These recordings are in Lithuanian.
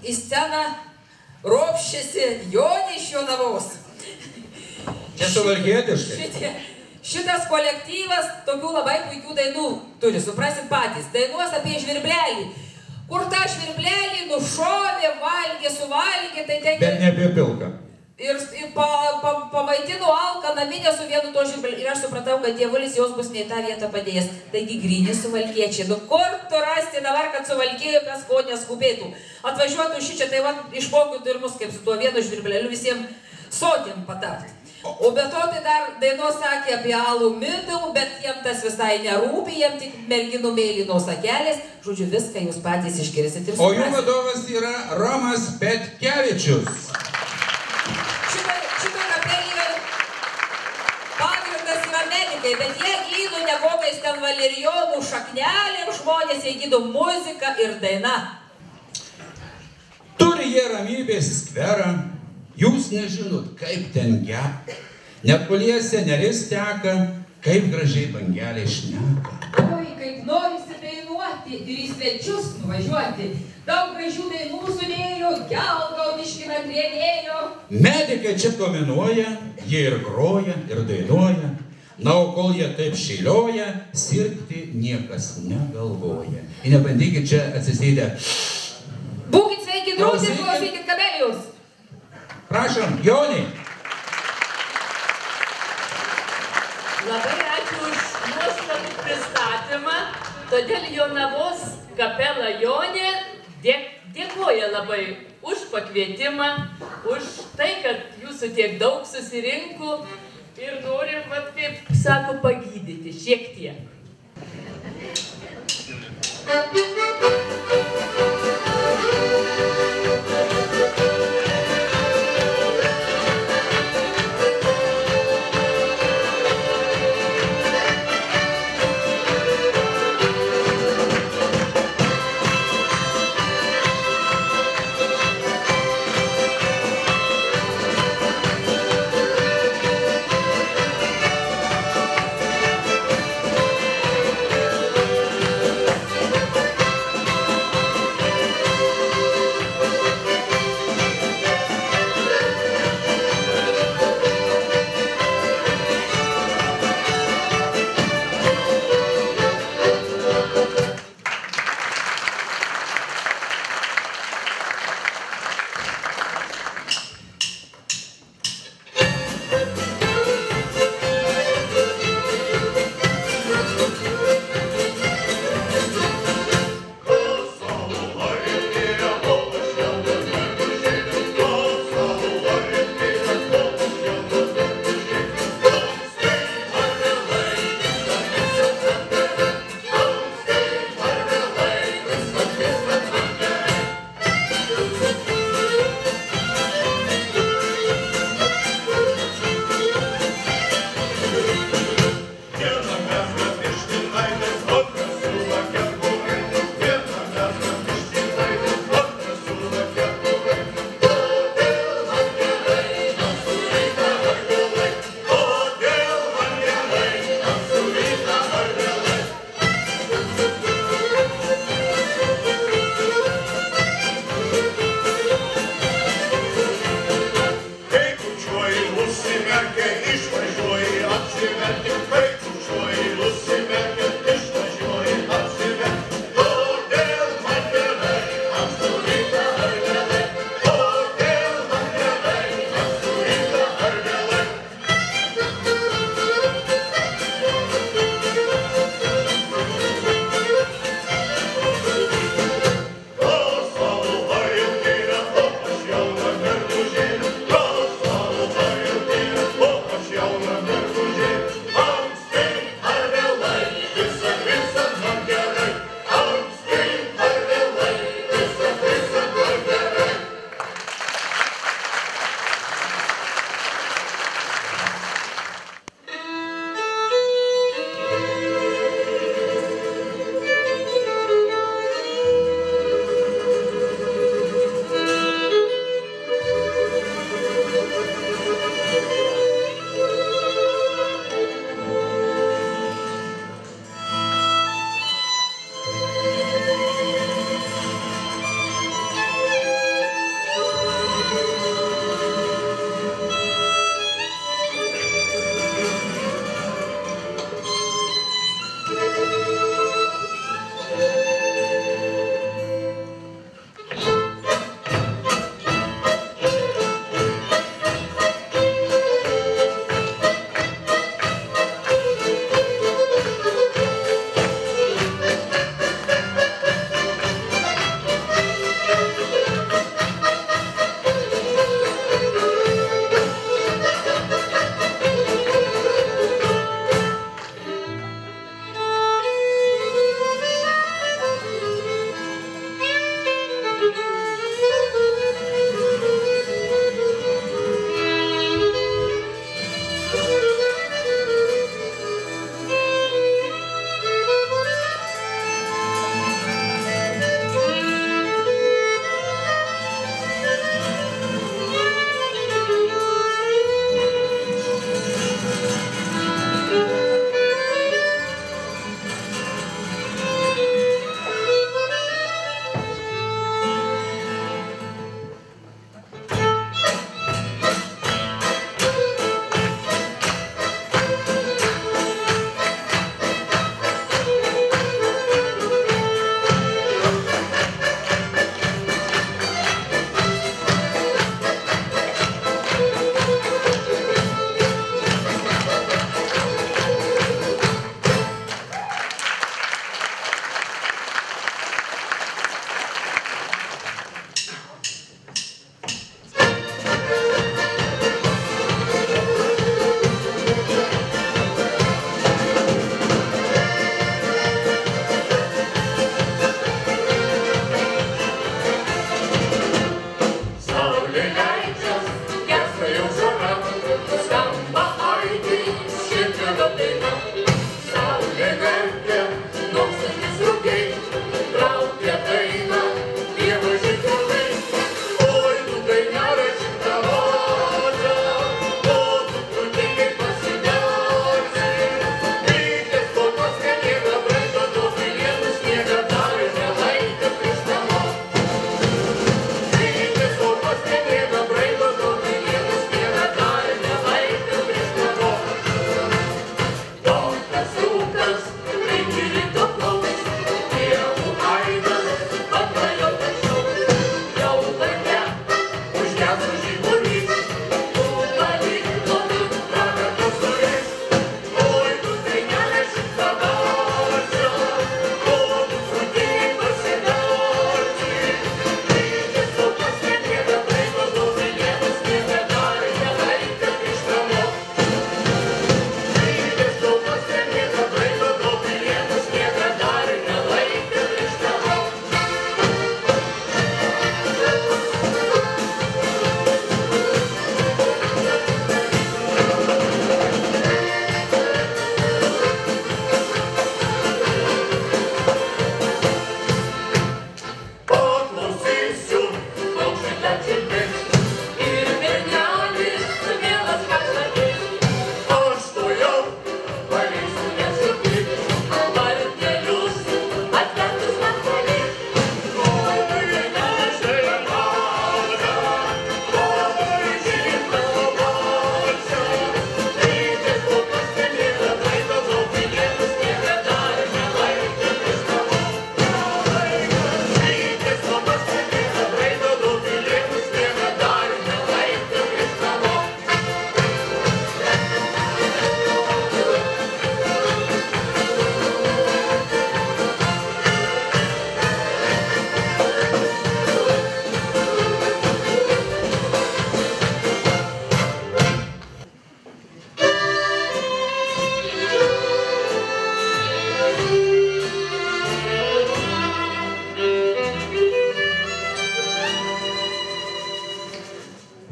į sceną ropščiasi Jonė iš Jonavos. Čia suvalkietiškai. Šitas kolektyvas tokių labai puikių dainų turi, suprasit patys. Dainuos apie žvirblelį. Kur tą žvirblelį nušovė, valgė, suvalgė, tai ten... Bet ne apie pilką. Ir pamaitino alką naminę su vienu to žvirbleliu. Ir aš supratau, kad dievulis jos bus ne į tą vietą padėjęs. Taigi gryni suvalkiečiai. Nu kur tu rasti dabar, kad suvalkėjo, kas ko neskubėtų. Atvažiuotų šičia, tai va išmokytų ir mus, kaip su tuo vienu žvirbleliu visiems sodėm patapti. O be to tai dar dainos sakė apie alų midų, bet jiem tas visai nerūpi, jiem tik merginų mėlynos akelės. Žodžiu, viską jūs patys išgirsit ir suprasit. O jų vadovas yra Romas Petkevičius. Šito kapelį pagrindas yra medikai, bet jie gydo ne kokiais ten valerijonų šaknelėm žmonės, jie gydo muziką ir daina. Turi jie ramybės skverą. Jūs nežinot, kaip ten gep. Net poliese neris teka, kaip gražiai bangelė šneka. Oi, kaip norisi dainuoti ir į svečius nuvažiuoti. Daug gražių dainų sudėjo, gelgauniškina trienėjo. Medikai čia dominuoja, jie ir groja, ir dainuoja. Na, o kol jie taip šeilioja, sirgti niekas negalvoja. Ir nebandykit čia atsisėdę. Būkit sveiki, draugai, klausykit kabelijus. Prašom, Jonė. Labai ačiū už nuostabų pristatymą, todėl Jonavos kapela Jonė dėkoja labai už pakvietimą, už tai, kad jūsų tiek daug susirinko ir norim, kaip sako, pagydyti šiek tiek.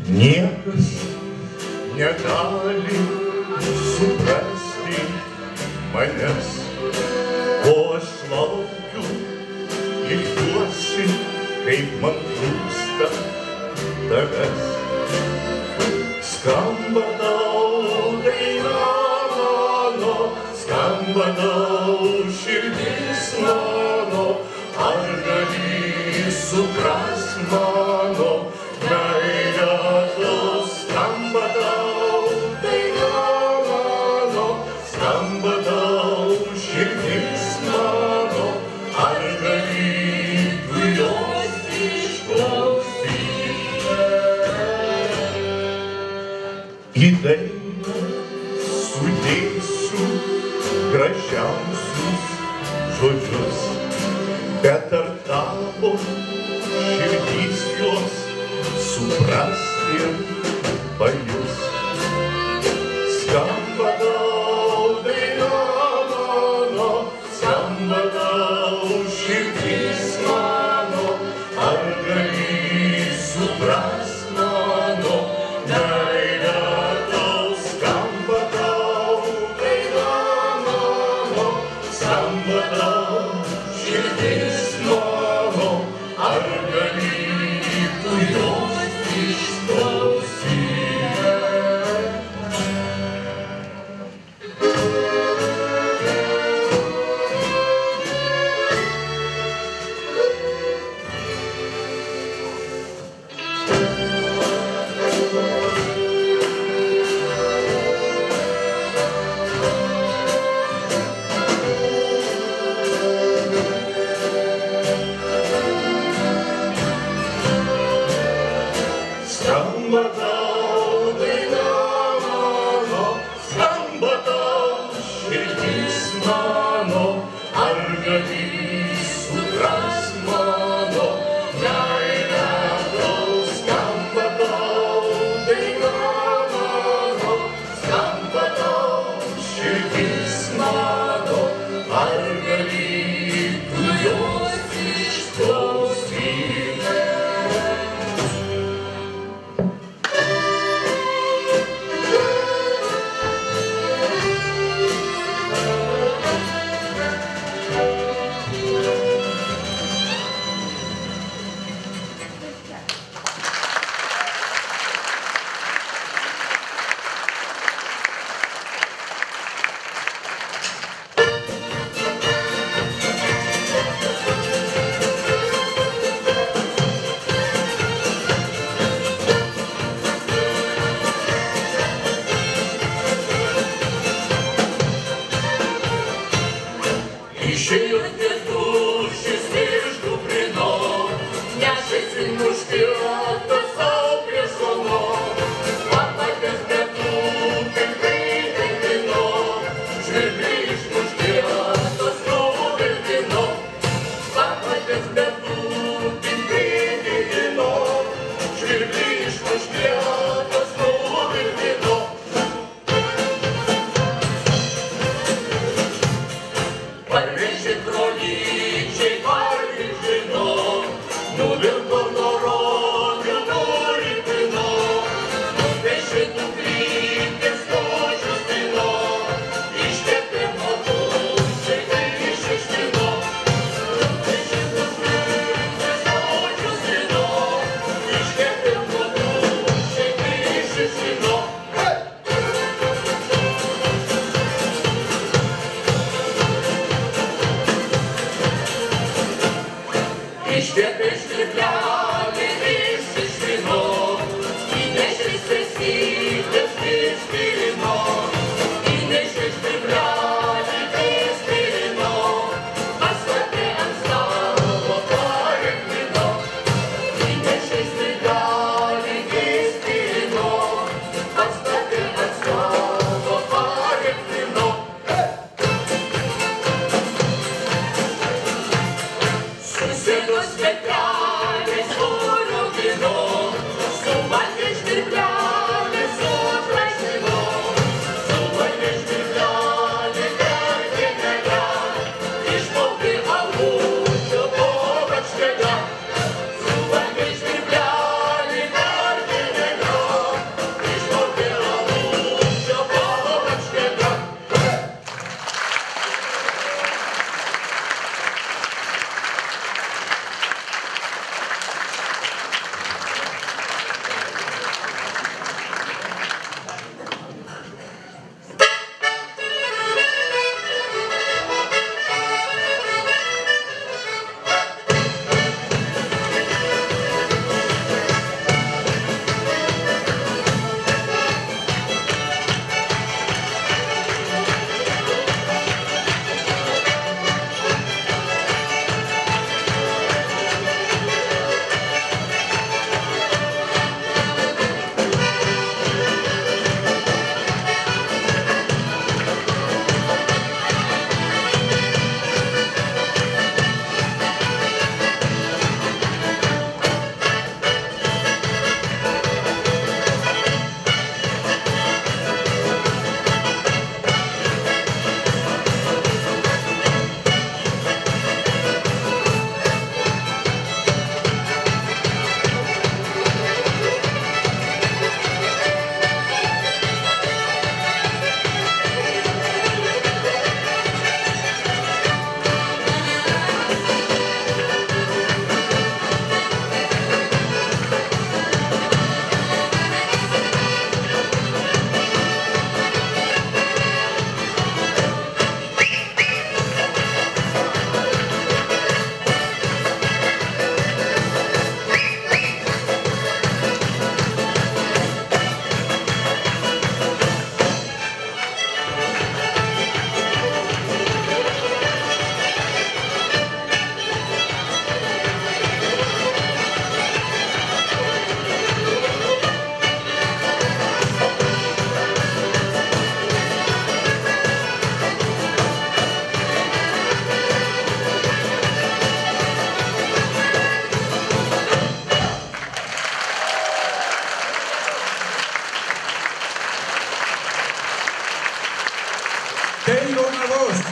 Niekas negali suprasti manęs, o aš laukiu ir juosi, kaip man trūksta tavęs. Skamba tau daina mano, skamba tau širdis mano, ar gali suprast mano meilę tau? Skamba tau daina mano, skamba tau širdis mano, ar gali tu jos išklausyti? Į dainą sudėsiu gražiausius žodžius, bet ar tavo širdis juos supras ir pajus? Skamba tau daina mano, skamba tau širdis mano, ar gali supras mano meilę tau? Skamba tau daina mano, skamba tau širdis mano, ar gali tu jos išklausyti? Skamba tau daina mano, skamba tau širdis mano, ar gali suprast mano meilę tau? Skamba tau daina mano, skamba tau širdis mano, ar gali tu jos išklausyti?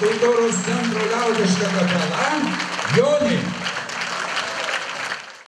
kultūros centro liaudiška kapela, Jonė